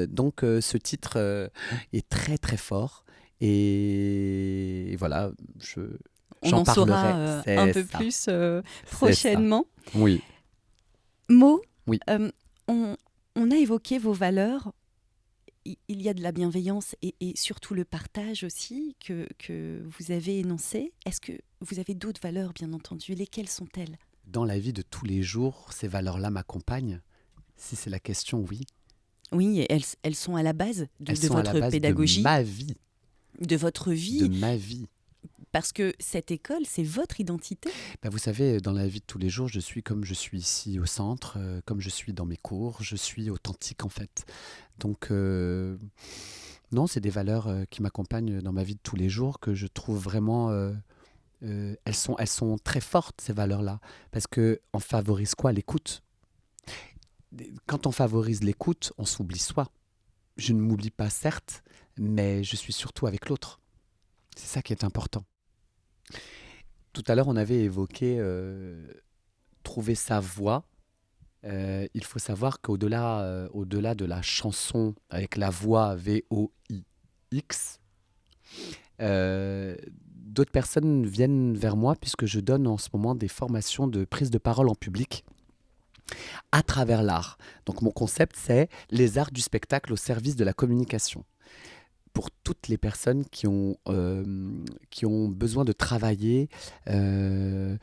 donc ce titre est très très fort. Et voilà, On j'en en saura parlerai. un peu plus prochainement. Oui. Mo, Oui. on a évoqué vos valeurs. Il y a de la bienveillance et surtout le partage aussi que vous avez énoncé. Est-ce que vous avez d'autres valeurs, bien entendu? Lesquelles sont-elles? Dans la vie de tous les jours, ces valeurs-là m'accompagnent. Si c'est la question, oui. Oui, et elles sont à la base de Elles sont à la votre base pédagogie, de ma vie, de votre vie, de ma vie. parce que cette école, c'est votre identité. Vous savez, dans la vie de tous les jours, je suis comme je suis ici au centre, comme je suis dans mes cours, je suis authentique en fait. Donc, non, c'est des valeurs qui m'accompagnent dans ma vie de tous les jours, que je trouve vraiment... elles sont très fortes, ces valeurs-là, parce qu'on favorise quoi? L'écoute. Quand on favorise l'écoute, on s'oublie soi. Je ne m'oublie pas, certes, mais je suis surtout avec l'autre. C'est ça qui est important. Tout à l'heure, on avait évoqué trouver sa voix. Il faut savoir qu'au-delà au-delà de la chanson avec la voix V-O-I-X, d'autres personnes viennent vers moi puisque je donne en ce moment des formations de prise de parole en public à travers l'art. Donc mon concept, c'est les arts du spectacle au service de la communication. Pour toutes les personnes qui ont besoin de travailler leur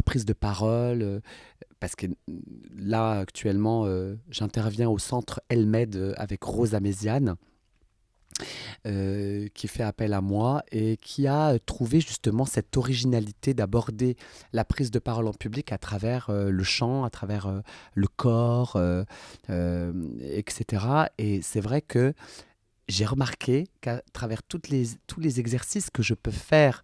prise de parole, parce que là, actuellement, j'interviens au centre Elmed avec Rosa Méziane, qui fait appel à moi et qui a trouvé justement cette originalité d'aborder la prise de parole en public à travers le chant, à travers le corps, etc. Et c'est vrai que j'ai remarqué qu'à travers tous les exercices que je peux faire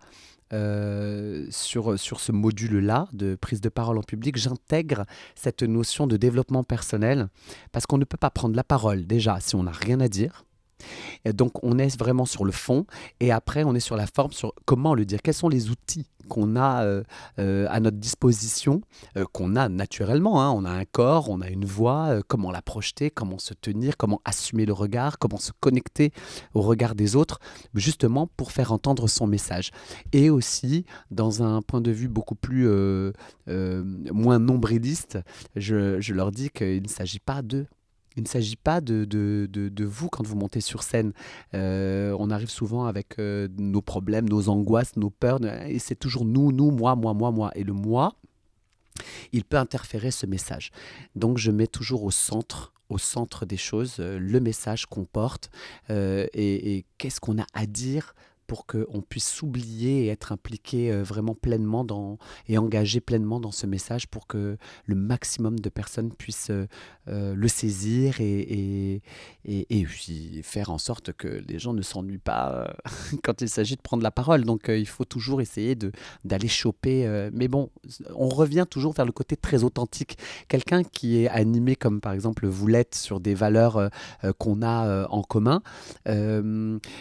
sur ce module-là de prise de parole en public, j'intègre cette notion de développement personnel parce qu'on ne peut pas prendre la parole déjà si on n'a rien à dire. Et donc on est vraiment sur le fond et après on est sur la forme, sur comment le dire, quels sont les outils qu'on a à notre disposition, qu'on a naturellement, hein. On a un corps, on a une voix, comment la projeter, comment se tenir, comment assumer le regard, comment se connecter au regard des autres, justement pour faire entendre son message. Et aussi, dans un point de vue beaucoup plus moins nombriliste, je leur dis qu'il ne s'agit pas d'eux. Il ne s'agit pas de vous quand vous montez sur scène. On arrive souvent avec nos problèmes, nos angoisses, nos peurs, et c'est toujours nous, moi. Et le moi, il peut interférer ce message. Donc je mets toujours au centre des choses le message qu'on porte et qu'est-ce qu'on a à dire pour qu'on puisse s'oublier et être impliqué vraiment pleinement et engagé pleinement dans ce message pour que le maximum de personnes puissent le saisir et puis faire en sorte que les gens ne s'ennuient pas quand il s'agit de prendre la parole. Donc il faut toujours essayer d'aller choper. Mais bon, on revient toujours vers le côté très authentique. Quelqu'un qui est animé comme par exemple vous l'êtes sur des valeurs qu'on a en commun,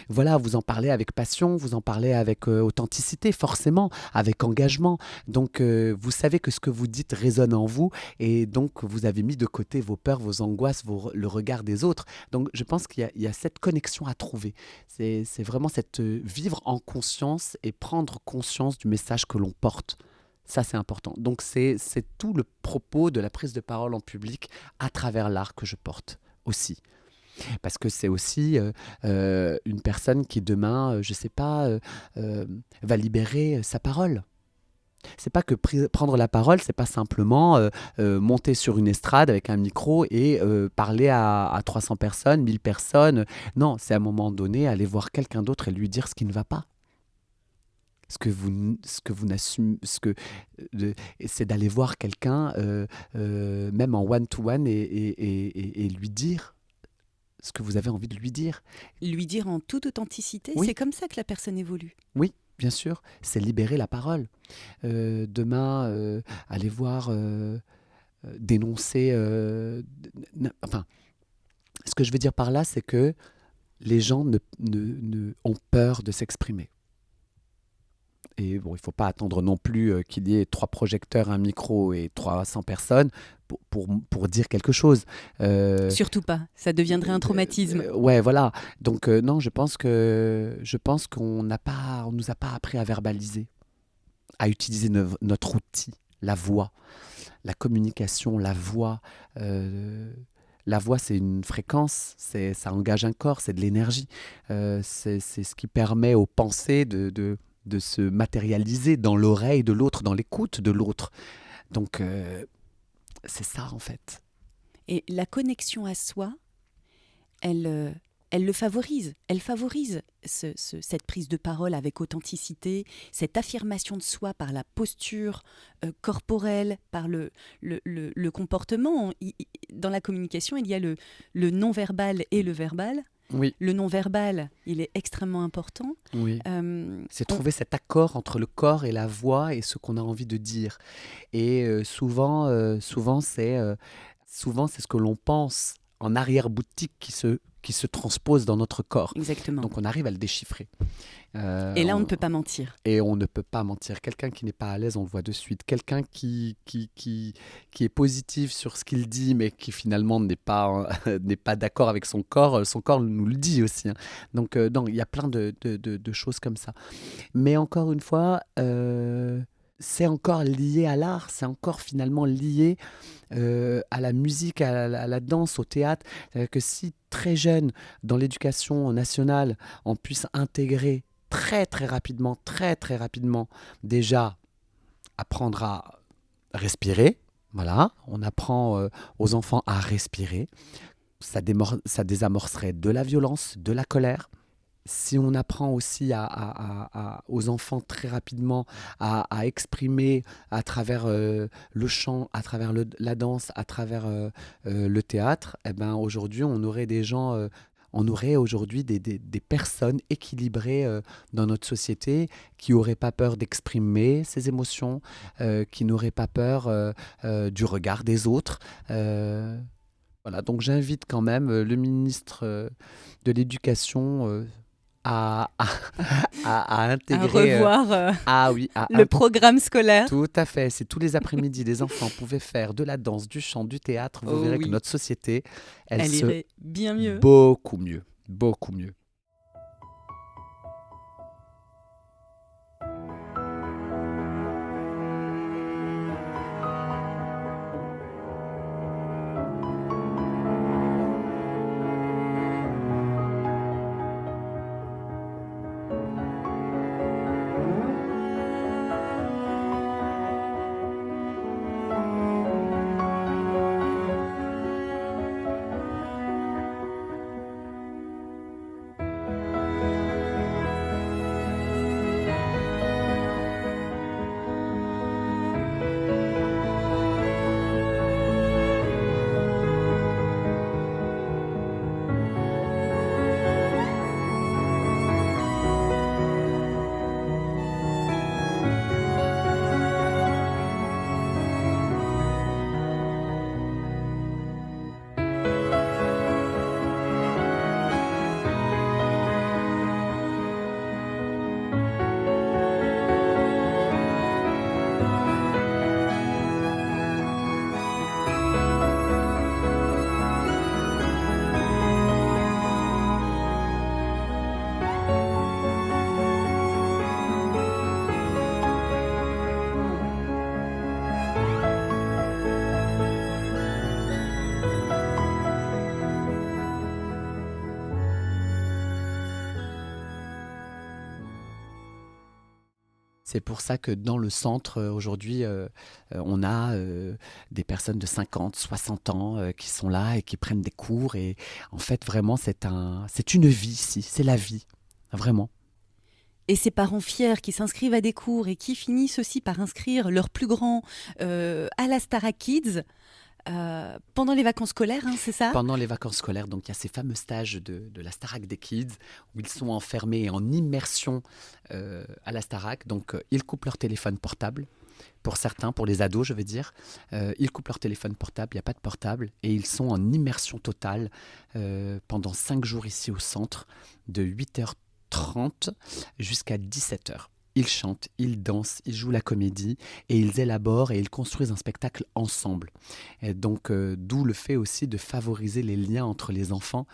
voilà, vous en parlez avec passion, vous en parlez avec authenticité, forcément, avec engagement. Donc vous savez que ce que vous dites résonne en vous et donc vous avez mis de côté vos peurs, vos angoisses, le regard des autres. Donc je pense qu'il y a cette connexion à trouver. C'est vraiment vivre en conscience et prendre conscience du message que l'on porte. Ça, c'est important. Donc c'est tout le propos de la prise de parole en public à travers l'art que je porte aussi. Parce que c'est aussi une personne qui demain, je ne sais pas, va libérer sa parole. C'est pas que prendre la parole, c'est pas simplement monter sur une estrade avec un micro et parler à 300 personnes, 1000 personnes. Non, c'est à un moment donné aller voir quelqu'un d'autre et lui dire ce qui ne va pas. Ce que vous n'assumez, c'est d'aller voir quelqu'un, même en one-to-one, et lui dire ce que vous avez envie de lui dire. Lui dire en toute authenticité, Oui. c'est comme ça que la personne évolue. Oui, bien sûr, c'est libérer la parole. Demain, aller voir, dénoncer... enfin, ce que je veux dire par là, c'est que les gens ont peur de s'exprimer. Et bon, il ne faut pas attendre non plus qu'il y ait 3 projecteurs, un micro et 300 personnes pour dire quelque chose. Surtout pas, ça deviendrait un traumatisme. Ouais, voilà. Donc non, je pense qu'on nous a pas appris à verbaliser, à utiliser notre outil, la voix, la communication, la voix. La voix, c'est une fréquence, ça engage un corps, c'est de l'énergie. C'est ce qui permet aux pensées de se matérialiser dans l'oreille de l'autre, dans l'écoute de l'autre. Donc, c'est ça, en fait. Et la connexion à soi, elle le favorise. Elle favorise cette prise de parole avec authenticité, cette affirmation de soi par la posture corporelle, par le comportement. Dans la communication, il y a le non-verbal et le verbal. Oui. Le non-verbal, il est extrêmement important. Oui. C'est trouver cet accord entre le corps et la voix et ce qu'on a envie de dire. Et souvent, c'est ce que l'on pense en arrière-boutique qui se transpose dans notre corps. Exactement. Donc on arrive à le déchiffrer. Et là, on ne peut pas mentir. Et on ne peut pas mentir. Quelqu'un qui n'est pas à l'aise, on le voit de suite. Quelqu'un qui est positif sur ce qu'il dit, mais qui finalement n'est pas d'accord avec son corps nous le dit aussi. Hein. Donc non, il y a plein de choses comme ça. Mais encore une fois, c'est encore lié à l'art, c'est encore finalement lié à la musique, à la danse, au théâtre. C'est-à-dire que si très jeune, dans l'éducation nationale, on puisse intégrer très très rapidement, déjà apprendre à respirer. Voilà, on apprend aux enfants à respirer. Ça désamorcerait de la violence, de la colère. Si on apprend aussi aux enfants très rapidement à exprimer à travers le chant, à travers la danse, à travers le théâtre, eh ben, aujourd'hui, on aurait des gens... on aurait aujourd'hui des personnes équilibrées dans notre société qui n'auraient pas peur d'exprimer ses émotions, qui n'auraient pas peur du regard des autres. Voilà, donc j'invite quand même le ministre de l'Éducation à intégrer... À revoir le programme scolaire. Tout à fait. Si tous les après-midi, les enfants pouvaient faire de la danse, du chant, du théâtre, vous verrez que notre société, elle irait bien mieux. Beaucoup mieux. Beaucoup mieux. C'est pour ça que dans le centre, aujourd'hui, on a des personnes de 50, 60 ans qui sont là et qui prennent des cours. Et en fait, vraiment, c'est une vie ici. C'est la vie, vraiment. Et ces parents fiers qui s'inscrivent à des cours et qui finissent aussi par inscrire leurs plus grands à la Starac Kids pendant les vacances scolaires, hein, c'est ça? Pendant les vacances scolaires, donc il y a ces fameux stages de la Starac des Kids où ils sont enfermés en immersion à la Starac. Donc ils coupent leur téléphone portable. Pour certains, pour les ados, je veux dire, ils coupent leur téléphone portable, il n'y a pas de portable, et ils sont en immersion totale pendant 5 jours ici au centre, de 8h30 jusqu'à 17h. Ils chantent, ils dansent, ils jouent la comédie et ils élaborent et ils construisent un spectacle ensemble. Et donc, d'où le fait aussi de favoriser les liens entre les enfants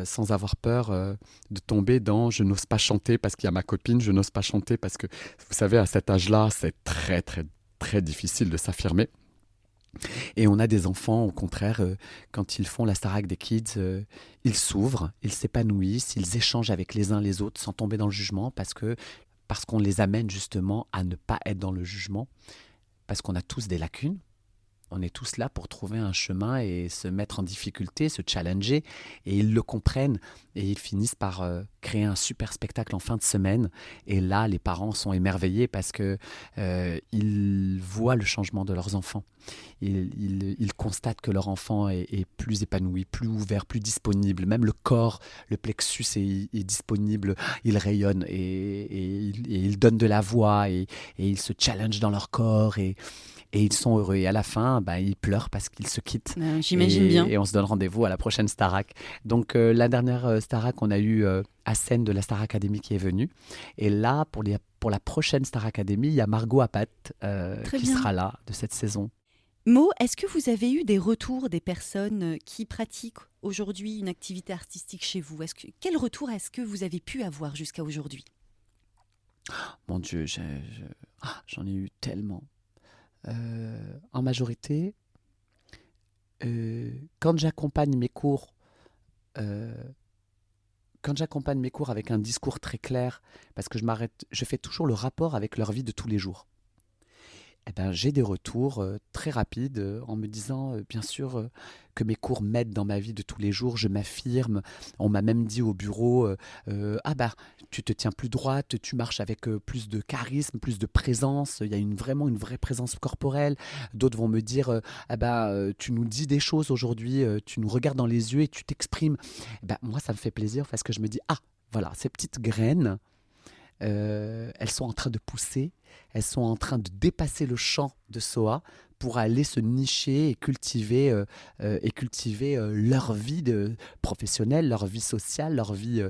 sans avoir peur de tomber dans « je n'ose pas chanter parce qu'il y a ma copine, je n'ose pas chanter parce que… » Vous savez, à cet âge-là, c'est très, très, très difficile de s'affirmer. Et on a des enfants, au contraire, quand ils font la Starac des Kids, ils s'ouvrent, ils s'épanouissent, ils échangent avec les uns les autres sans tomber dans le jugement parce qu'on les amène justement à ne pas être dans le jugement, parce qu'on a tous des lacunes. On est tous là pour trouver un chemin et se mettre en difficulté, se challenger. Et ils le comprennent et ils finissent par créer un super spectacle en fin de semaine. Et là, les parents sont émerveillés parce qu'ils voient le changement de leurs enfants. Ils constatent que leur enfant est plus épanoui, plus ouvert, plus disponible. Même le corps, le plexus est disponible. Ils rayonnent et ils donnent de la voix et ils se challengent dans leur corps et ils sont heureux. Et à la fin, ils pleurent parce qu'ils se quittent. J'imagine bien. Et on se donne rendez-vous à la prochaine Starac. Donc, la dernière Starac, on a eu Hassen de la Star Academy qui est venue. Et là, pour la prochaine Star Academy, il y a Margot Apat qui sera là de cette saison. Mo, est-ce que vous avez eu des retours des personnes qui pratiquent aujourd'hui une activité artistique chez vous? Quel retour est-ce que vous avez pu avoir jusqu'à aujourd'hui? Mon Dieu, j'en ai eu tellement. En majorité, quand j'accompagne mes cours avec un discours très clair, parce que je fais toujours le rapport avec leur vie de tous les jours. J'ai des retours très rapides en me disant, bien sûr, que mes cours m'aident dans ma vie de tous les jours. Je m'affirme. On m'a même dit au bureau, tu te tiens plus droite, tu marches avec plus de charisme, plus de présence. Il y a vraiment une vraie présence corporelle. D'autres vont me dire, tu nous dis des choses aujourd'hui, tu nous regardes dans les yeux et tu t'exprimes. Moi, ça me fait plaisir parce que je me dis, voilà, ces petites graines, elles sont en train de pousser, elles sont en train de dépasser le champ de SOA pour aller se nicher et cultiver leur vie professionnelle, leur vie sociale, leur vie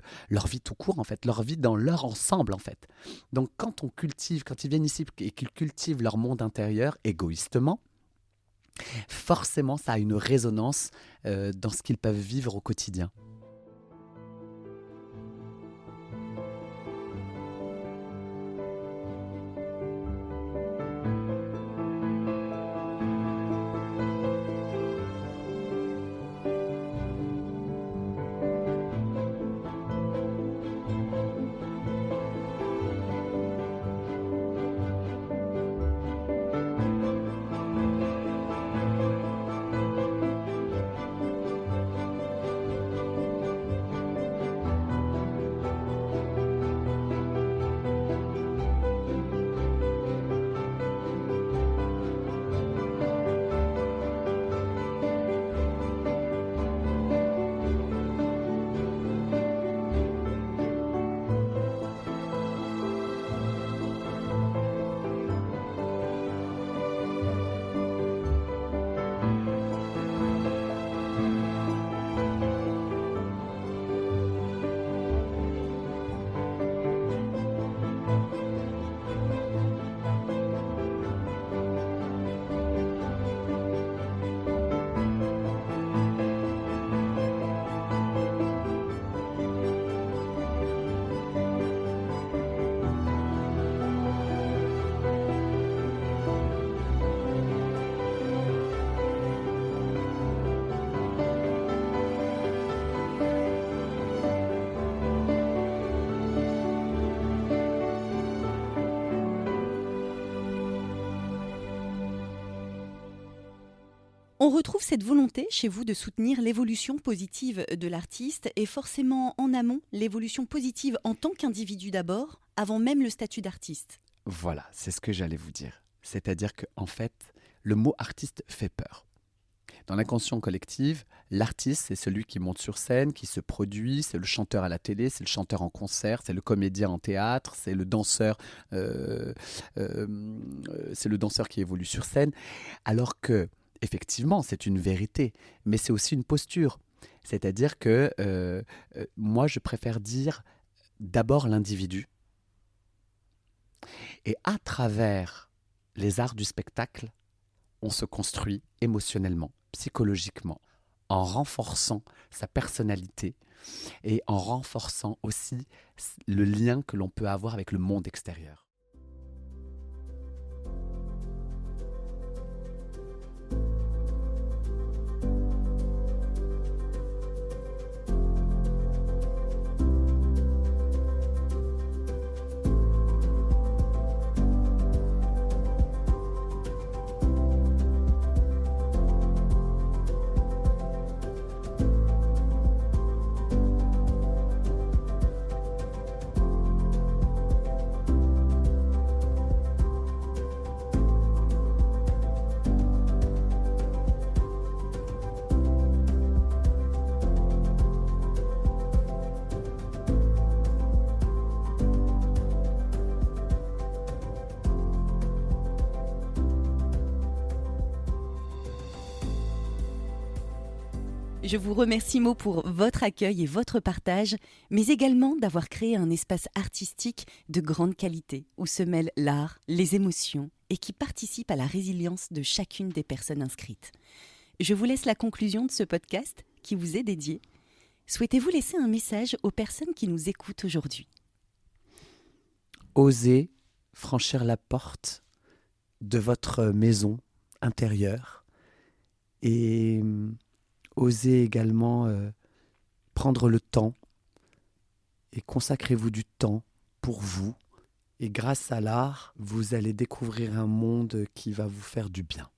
tout court en fait, leur vie dans leur ensemble en fait. Donc quand ils viennent ici et qu'ils cultivent leur monde intérieur égoïstement, forcément ça a une résonance dans ce qu'ils peuvent vivre au quotidien. On retrouve cette volonté chez vous de soutenir l'évolution positive de l'artiste et forcément en amont, l'évolution positive en tant qu'individu d'abord, avant même le statut d'artiste. Voilà, c'est ce que j'allais vous dire. C'est-à-dire qu'en fait, le mot artiste fait peur. Dans l'inconscient collectif, l'artiste, c'est celui qui monte sur scène, qui se produit, c'est le chanteur à la télé, c'est le chanteur en concert, c'est le comédien en théâtre, c'est le danseur qui évolue sur scène. Alors que, effectivement, c'est une vérité, mais c'est aussi une posture. C'est-à-dire que moi, je préfère dire d'abord l'individu. Et à travers les arts du spectacle, on se construit émotionnellement, psychologiquement, en renforçant sa personnalité et en renforçant aussi le lien que l'on peut avoir avec le monde extérieur. Je vous remercie Mo pour votre accueil et votre partage, mais également d'avoir créé un espace artistique de grande qualité où se mêlent l'art, les émotions et qui participe à la résilience de chacune des personnes inscrites. Je vous laisse la conclusion de ce podcast qui vous est dédié. Souhaitez-vous laisser un message aux personnes qui nous écoutent aujourd'hui ? Osez franchir la porte de votre maison intérieure et osez également prendre le temps et consacrez-vous du temps pour vous. Et grâce à l'art, vous allez découvrir un monde qui va vous faire du bien.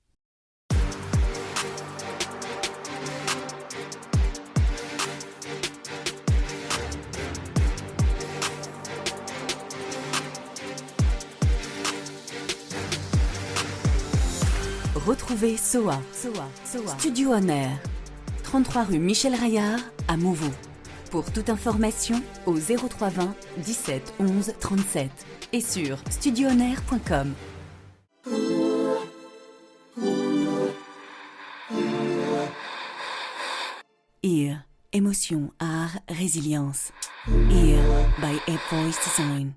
Retrouvez SOA, Studio On Air, 33 rue Michel Raillard à Mouveau. Pour toute information, au 0320 17 11 37 et sur studionair.com. Ear, émotion, art, résilience. Ear by Ape Voice Design.